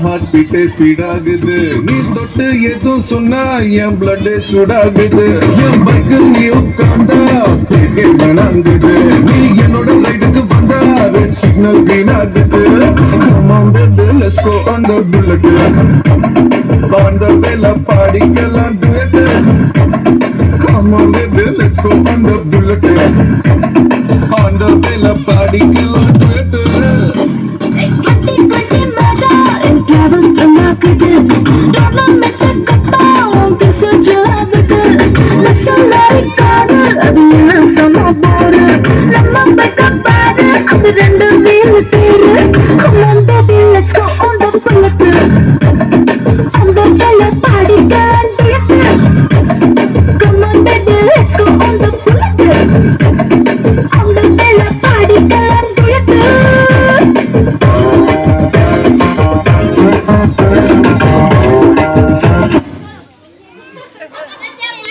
heart பீட்டே speed ஆகுது நீ தொட்டு எதுவும் சொன்னா என் பிளட் ஷூட் ஆகுது என் பைக்கு நீ உட்கார்ந்தா பேக்கே வேணாங்குது நீ என்னோட ரைடுக்கு வந்தா ரெட் சிக்னல் green ஆகுது come on baby let's go on the bullet on the vela பாடிக்கலாம் duet come on baby let's go on the bullet on the vela பாடிக்கலாம் duet Listen, let it go,